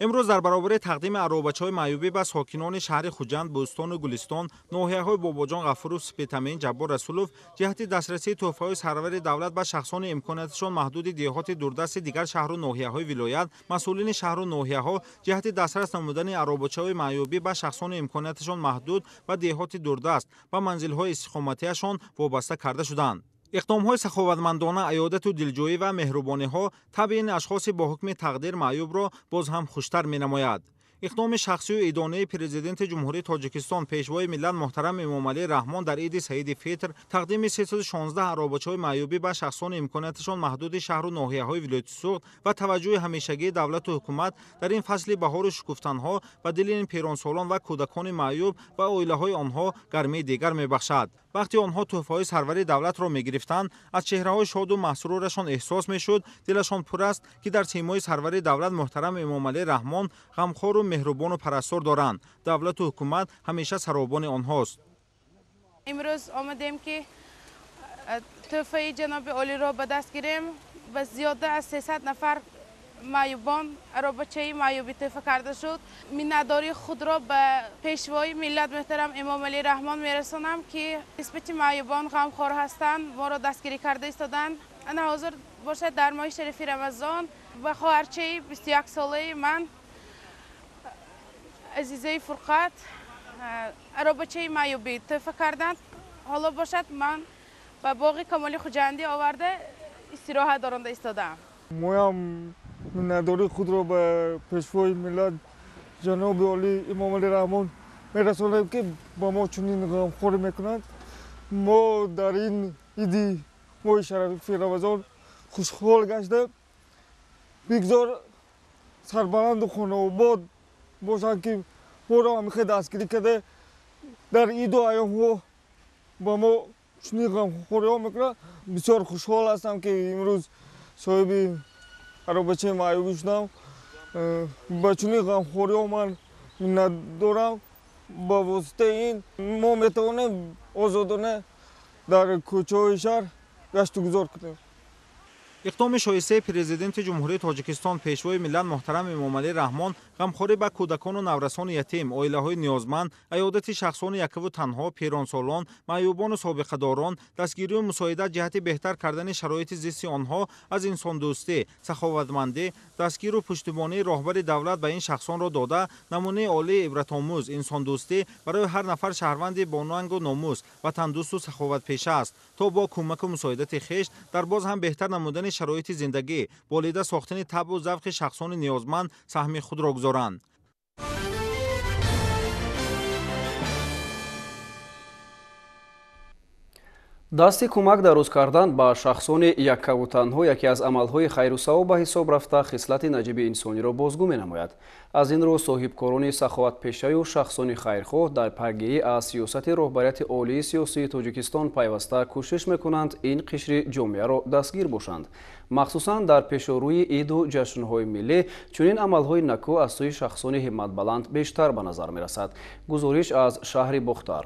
امروز در برابر تقدیم عروبچه‌های معیوبی به ساکنان شهر خوجند، بوستان و گلستان، ناحیه‌های باباجان غفورov، سپیتامین، جبار رسولوف جهت دسترسی تحفه‌های سرور دولت به شخصان امکاناتشان محدود دهات دوردست دیگر شهر و ناحیه‌های ولایت، مسئولین شهر و ناحیه‌ها جهت دسترس نمودن عروبچه‌های معیوبی به شخصان امکاناتشان محدود و دهات دوردست و منزل‌های استقامتیشان وابسته کرده شدند. اقدام‌های سخاوتمندانه، عیادت و دلجویی و مهربانی‌ها طبع این اشخاص با حکم تقدیر معیوب را باز هم خوشتر می‌نماید. اقدام شخصی و ادانه پرزیدنت جمهوری تاجیکستان پیشوای ملت محترم امامعلی رحمان در عید سعید فطر تقدیم 316 عروبچه‌های معیوبی به شخصان امکاناتشان محدود شهر و ناحیه‌های ولایت سوخت و توجه همیشگی دولت و حکومت در این فصل بهار شکفتن‌ها و دل این پیرانسالان و کودکان معیوب و عائله‌های آنها گرمی دیگر می‌بخشد. وقتی آنها تحفه‌های سروری دولت را می‌گرفتند، از چهره‌های شاد و مسرورشان احساس می‌شد دلشان پر است که در سیمای سروری دولت محترم امامعلی رحمان غمخوار و مهربان و پرستار دارند. دولت و حکومت همیشه سرابان آنهاست. امروز آمدیم که تحفه جناب عالی را به دست گیریم و زیاده از 300 نفر معیوبان عروبچه معیوبی تحفه کرده شد. منتداری خود را به پیشوای ملت محترم امامعلی رحمان میرسانم که نسبت معیوبان غمخوار هستند، ما را دستگیری کرده ایستادند. انا حاضر باشد در ماه شریف رمضان و خواهرچه 21 ساله من عزیزه فرقت عروبچه معیوبی تحفه کردند. حالا باشد من به باغ کمالی خوجندی آورده استراحت دارنده ایستادم. منتداری خود را به پیشوای ملت جناب عالی امامعلی رحمان میرسانم که با ما چنین غمخواری میکنند. ما در این عید ماه شریف رمضان خوشحال گشته بگذار سربلند و خانواد باشند که ما را همیشه دستگیری کرده در عید و ایام ها با ما چنین غمخواری ها میکنند. بسیار خوشحال هستم که امروز صاحب عروبچه معیوبی شدم. با چنین غمخواری ها من منت دارم. با واسطه این ما میتوانیم آزادانه در کوچه های شهر گشت و گذار کنیم. اقدام شایسته پرزیدنت جمهوری تاجیکستان پیشوای ملت محترم امامعلی رحمان غمخواری به کودکان و نورسان یتیم، عائله‌های نیازمند، عیادت شخصان یکه و تنها، پیرانسالان، معیوبان و سابقه داران، دستگیری و مساعدت جهت بهتر کردن شرایط زیستی آنها از انسان دوستی، سخاوتمندی، دستگیر و پشتیبانی راهبر دولت به این شخصان را داده نمونه عالی عبرت‌آموز انسان دوستی برای هر نفر شهروند با ننگ و ناموس، وطن دوست و سخاوت پیشه است تا با کمک و مساعدت خویش در باز هم بهتر نمودن شرایط زندگی بالیده ساختن طبع و ذوق شخصان نیازمند سهم خود را گذارند. дасти кӯмак дароз кардан ба шахсони яккавутанҳо яке аз амалҳои хайрусаво ба ҳисоб рафта хислати наҷиби инсониро бозгӯ менамояд. аз ин рӯ соҳибкорони саховатпешаю шахсони хайрхоҳ дар пайгирӣ аз сиёсати роҳбарияти олии сиёсии Тоҷикистон пайваста кӯшиш мекунанд ин қишри ҷомеаро дастгир бошанд. махсусан дар пешорӯи иду ҷашнҳои миллӣ чунин амалҳои накӯ аз сӯи шахсони ҳимматбаланд бештар ба назар мерасад. гузориш аз Шаҳри Бохтар.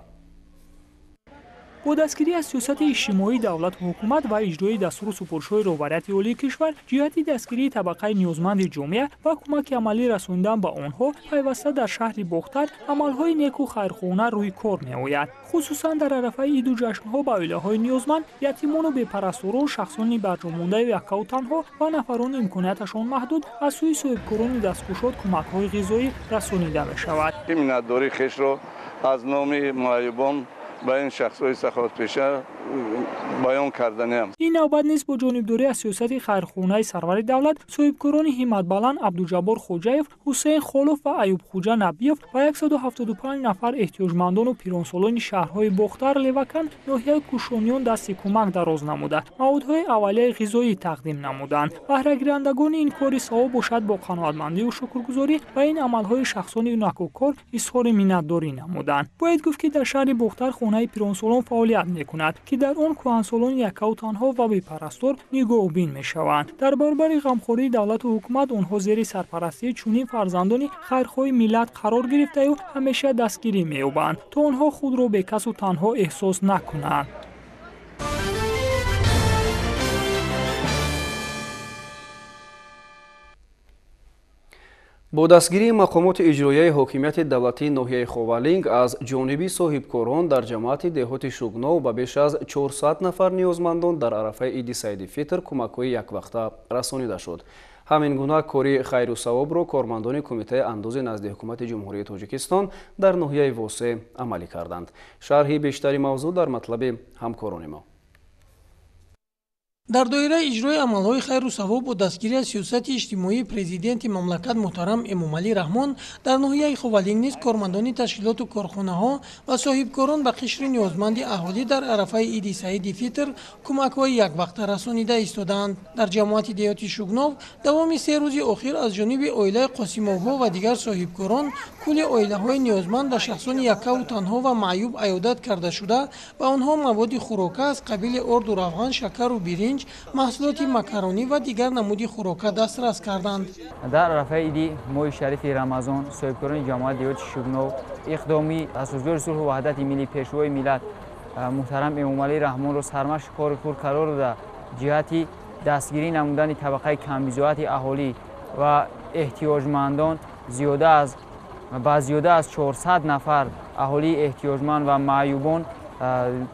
با دستگیری از سیاست اجتماعی دولت و حکومت و اجرای دستور سپرشوی رهبریت عالی کشور جهت دستگیری طبقه نیازمند جامعه و کمک عملی رساندن به آنها پیوسته در شهر بختر عملهای نیک و خیرخواهانه روی کار می‌آید. خصوصا در عرفه عید و جشن‌ها به عائله‌های نیازمند، یتیمان و بی‌پرستاران، شخصان برجامانده و یکا و تنها و نفران امکاناتشان محدود از سوی صاحبکاران دستخوشات کمک‌های غذایی رسانیده می‌شود. مینتداری خویش را از نام معیوبان با این شخص‌های سخاوت‌پیشه بیان کردنیم. این نوبت نیز با جانبداری از سیاست خیرخواهانه سرور دولت، صاحبکاران همت بلند عبدالجبار خوجایف، حسین خالف و ایوب خوجا نبیوف و 175 نفر احتیاجمندان و پیرانسالان شهرهای بختر، لوکن، ناحیه کوشانیان دست کمک دراز نموده موادهای اولیه غذایی تقدیم نمودند. بهره گیرندگان این کار ثواب باشد با قناعتمندی و شکرگزاری و این عملهای شخصانی نکوکار اظهار منتداری نمودند. باید گفت که در شهر بختر خانه پیرانسالان فعالیت می‌کند که در آن کهنسالان یکا و تنها و بی‌پرستار نگاهبین می‌شوند. در برابر غمخواری دولت و حکومت آنها زیر سرپرستی چنین فرزندان خیرخواه ملت قرار گرفته و همیشه دستگیری می‌یابند تا آنها خود را بی‌کس و تنها احساس نکنند. با دستگیری مقامات اجرایی حاکمیت دولتی ناحیه خوالینگ از جانب صاحبکاران در جماعت دهات شوگنو به بیش از 400 نفر نیازمندان در عرفه عید سید فطر کمک‌های یک وقته رسانیده شد. همین گونه کاری خیر و ثواب را کارمندان کمیته اندوز نزد حکومت جمهوری تاجیکستان در ناحیه واسه عملی کردند. شرح بیشتری موضوع در مطلب همکاران ما. در دایره اجرای عملهای خیر و ثواب با دستگیری از سیاست اجتماعی پرزیدنت مملکت محترم امامعلی رحمان در ناحیه خوالینگ نیز کارمندان تشکیلات و کارخانه‌ها و صاحبکاران به قشر نیازمند اهالی در عرفه عید سعید فطر کمک‌های یک وقته رسانیده ایستادند. در جماعت دهات شوگنو دوام 3 روز اخیر از جانب عائله قاسیمووها و دیگر صاحبکاران کل عائله‌های نیازمند به شخصان یکا و تنها و معیوب عیادت کرده شده و آنها مواد خوراکه از قبیل ارد و روغن، شکر و برنج، محصولات مکرونی و دیگر نمودی خوراکه دسترس کردند. در عرفه عید ماه شریف رمضان صاحبکاران جماعت دهات شوگنو اقدامی اساسگار صلح و وحدت ملی پیشوای ملت محترم امامعلی رحمان را سرمشق کار قرار داده جهت دستگیری نمودن طبقه کم‌بضاعت اهالی و احتیاجمندان زیاده از 400 نفر اهالی احتیاجمند و معیوبان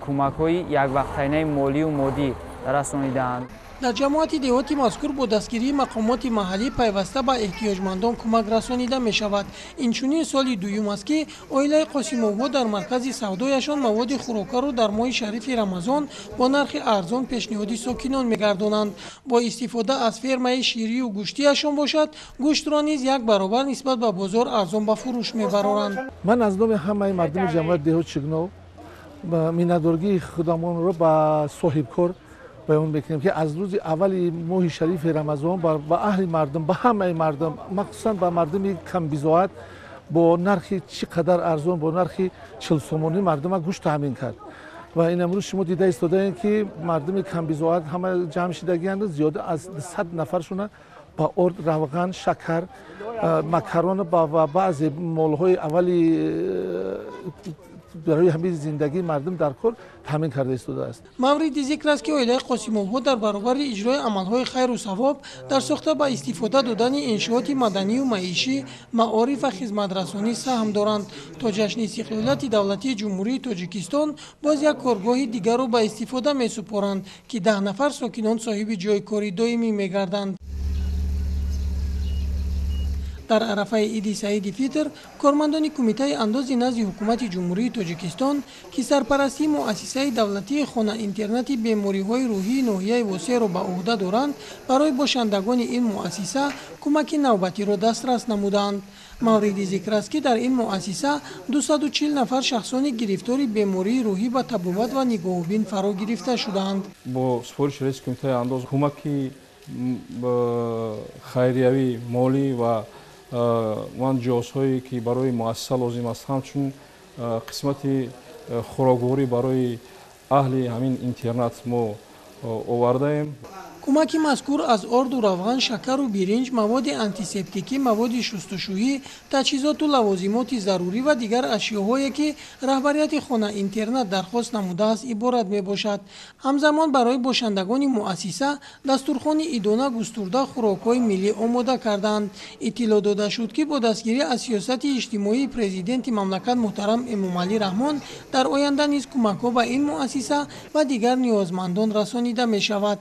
کمک‌های یک وقتینه مالی و مادی رسانیدند. در جماعت دهات مذکور با دستگیری مقامات محلی پیوسته به احتیاجمندان کمک رسانیده می شود. این چنین سال دوم است که عائله قاسیمووها در مرکز سودایشان مواد خوراکه را در ماه شریف رمضان با نرخ ارزان پیشنهادی ساکنان می گردانند. با استفاده از فرمه شیری و گوشتیشان باشد، گوشت را نیز یک برابر نسبت به بازار ارزان به فروش می برارند. من از نام همه مردم جماعت دهات شوگنو مینتدارگی خودمان را به صاحبکار بیان میکنیم که از روز اول ماه شریف رمضان با اهل مردم، با همه مردم، مخصوصا با مردم کم بضاعت با نرخ چقدر ارزان، با نرخ 40 سومانی مردم گوشت تامین کرد و این امروز شما دیده ایستادین که مردم کم بضاعت همه جمع شدگیند، زیاده از 100 نفرشون با ارد، روغن، شکر، مکرون و بعضی مالهای اولی برای همه زندگی مردم در کار تامین کرده ایستاده است. مورد ذکر است که عائله قاسیمووها در برابر اجرای عملهای خیر و ثواب در ساخته با استفاده دادن انشاءات مدنی و معیشی، معارف و خدمترسانی سهم دارند تا جشن استقلالیت دولتی جمهوری تاجیکستان باز یک کارگاه دیگر را به استفاده می سپارند که 10 نفر ساکنان صاحب جای کاری دائمی می گردند. در عرفه عید سعید فطر کارمندان کمیته اندوز نزد حکومت جمهوری تاجیکستان که سرپرستی مؤسسه دولتی خانه اینترنت بیماری‌های روحی ناحیه واسه را به عهده دارند برای باشندگان این مؤسسه کمک نوبتی را دسترس نمودند. مورد ذکر است که در این مؤسسه 240 نفر شخصان گرفتار بیماری روحی و تبوت و نگاهبین فرا گرفته شدند. با سفارش رئیس کمیته اندوز کمک خیریوی مالی و وان جاسهایی که برای مؤسسه لازم است همچون قسمت خوراکوری برای اهل همین اینترنت ما آورده ایم. кӯмаки мазкур аз орду равған, шакару биринҷ, маводи антисептикӣ, маводи шустушӯӣ, таҷҳизоту лавозимоти зарури ва дигар ашёҳое ки раҳбарияти хона интернат дархост намудааст иборат мебошад. ҳамзамон барои бошандагони муассиса дастурхони идона густурда хӯрокҳои миллӣ омода карданд. иттилоъ дода шуд ки бо дастгирӣ аз сиёсати иҷтимоии президенти мамлакат муҳтарам Эмомалӣ Раҳмон дар оянда низ кӯмакҳо ба ин муассиса ва дигар ниёзмандон расонида мешавад.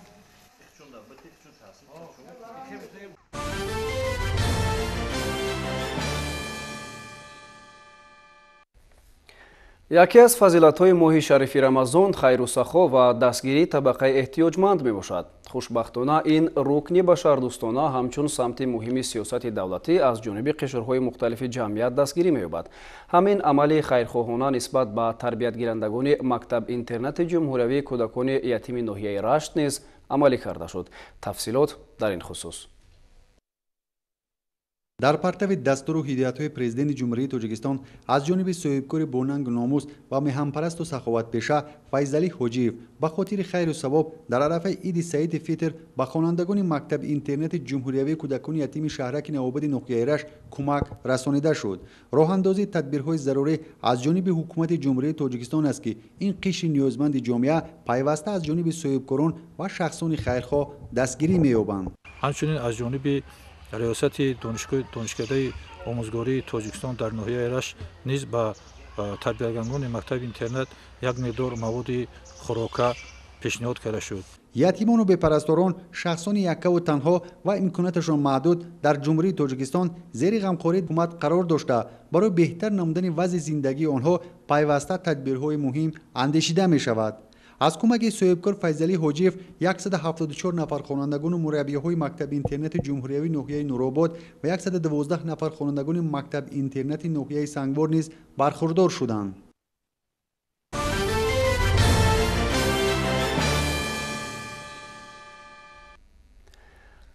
яке аз фазилатҳои моҳи шарифи рамазон хайру сахо ва дастгирии табақаи эҳтиёҷманд мебошад. хушбахтона ин рукни башардӯстона ҳамчун самти муҳими сиёсати давлатӣ аз ҷониби қишрҳои мухталифи ҷамъият дастгирӣ меёбад. ҳамин амали хайрхоҳона нисбат ба тарбиятгирандагони мактаб интернати ҷумҳуриявии кӯдакони ятими ноҳияи Рашт низ амалӣ карда шуд. тафсилот дар ин хусус. дар партави дастуру ҳидоятҳои президенти ҷумҳурии Тоҷикистон аз ҷониби соҳибкори бонангу номус ва меҳанпарасту саховатпеша Файзалӣ Ҳоҷиев ба хотири хайру савоб дар арафаи иди Саиди Фитр ба хонандагони мактаби интернати ҷумҳуриявии кӯдакони ятими шаҳраки навобади ноҳияи Рашт кӯмак расонида шуд. роҳандозии тадбирҳои зарурӣ аз ҷониби ҳукумати ҷумҳурии Тоҷикистон аст ки ин қишри ниёзманди ҷомеа пайваста аз ҷониби соҳибкорон ва шахсони хайрхоҳ дастгирӣ меёбанд. ҳамчунин аз ҷониби риёсати донишкадаи омӯзгории Тоҷикистон дар ноҳияи Рашт низ ба тарбиятгирандагони мактаби интернат як миқдор маводи хӯрока пешниҳод карда шуд. ятимону бепарасторон шахсони яккаву танҳо ва имконияташон маҳдуд дар ҷумҳурии Тоҷикистон зери ғамхории ҳукумат қарор дошта барои беҳтар намудани вазъи зиндагии онҳо пайваста тадбирҳои муҳим андешида мешавад. аз кӯмаки соҳибкор Файзалӣ Ҳоҷиев 174 нафар хонандагону мураббиҳои мактаби интернати ҷумҳуриявии ноҳияи Нуробод ва 112 нафар хонандагони мактаби интернати ноҳияи Сангвор низ бархурдор шуданд.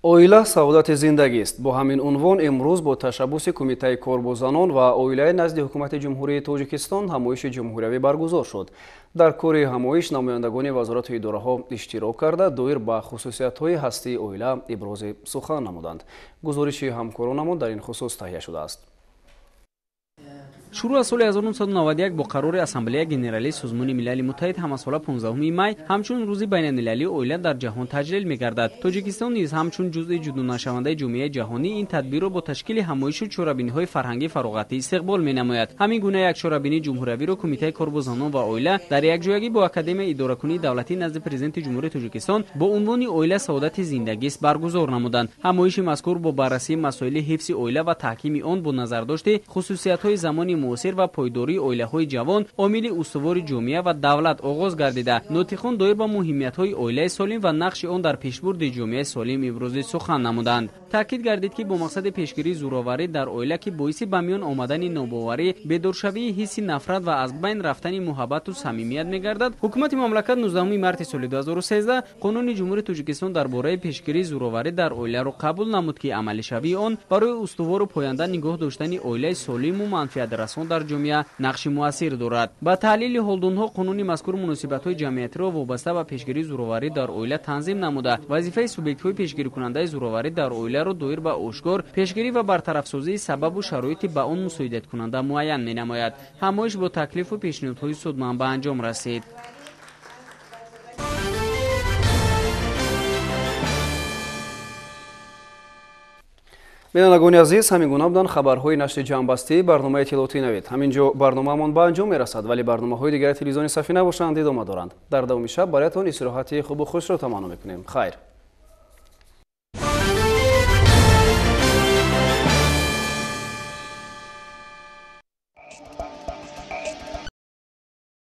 оила саодати зиндагист. бо ҳамин унвон имрӯз бо ташаббуси кумитаи кор бо занон ва оилаи назди ҳукумати ҷумҳурии Тоҷикистон ҳамоиши ҷумҳуриявӣ баргузор шуд. дар кори ҳамоиш намояндагони вазорату идораҳо иштирок карда доир ба хусусиятҳои ҳастии оила ибрози сухан намуданд. гузориши ҳамкоронамон дар ин хусус таҳия шудааст. шуруъ аз соли 1991 бо қарори Ассамблеяи Генералии Созмони Милали Муттаҳид ҳамасола 15 май ҳамчун рӯзи байналмилалии оила дар ҷаҳон таҷлил мегардад. Тоҷикистон низ ҳамчун ҷузъи ҷудонашавандаи ҷомеаи ҷаҳонӣ ин тадбирро бо ташкили ҳамоишу чорабиниҳои фарҳангӣ фароғатӣ истиқбол менамояд. ҳамин гуна як чорабинии ҷумҳуриявиро Кумитаи кор бо занон ва оила дар якҷоягӣ бо Академияи идоракунии давлатӣ назди президенти ҷумҳурии Тоҷикистон бо унвони оила саодати зиндагист баргузор намуданд. ҳамоиши мазкур бо баррасии масоили ҳифзи оила ва таҳкими он бо назардошти хусусиятҳои замони муосир ва пойдории оилаҳои ҷавон омили устувори ҷомеа ва давлат оғоз гардида нотихон доир ба муҳимиятҳои оилаи солим ва нақши он дар пешбурди ҷомеаи солим ибрози сухан намуданд. таъкид гардид ки бо мақсади пешгирии зӯроварӣ дар оила ки боиси ба миён омадани нобоварӣ бедоршавии ҳисси нафрат ва аз байн рафтани муҳаббату самимият мегардад, ҳукумати мамлакат 19 марти соли 2013 қонуни ҷумҳурии Тоҷикистон дар бораи пешгирии зӯроварӣ дар оиларо қабул намуд ки амалишавии он барои устувору поянда нигоҳ доштани оилаи солиму манфиатрасон дар ҷомеа нақши муассир дорад. ба таҳлили ҳолдунҳо қонуни мазкур муносибатҳои ҷамъиятиро вобаста ба пешгирии зӯроварӣ дар оила танзим намуда, вазифаи субъектҳои пешгирикунандаи зӯроварӣ дар оиларо доир ба ошкор, пешгирӣ ва бартарафсозии сабабу шароити ба он мусоидаткунанда муайян менамояд. ҳамоиш бо таклифу пешниҳодҳои судманд ба анҷом расид. бинандагони азиз, ҳамин гуна буданд хабарҳои нашри ҷамъбастии барномаи иттилоотии навид. ҳамин ҷо барномаамон ба анҷом мерасад, вале барномаҳои дигари телевизиони Сафина бошанд идома доранд. дар давоми шаб бароятон истироҳати хубу хушро таманнум мекунем. хайр.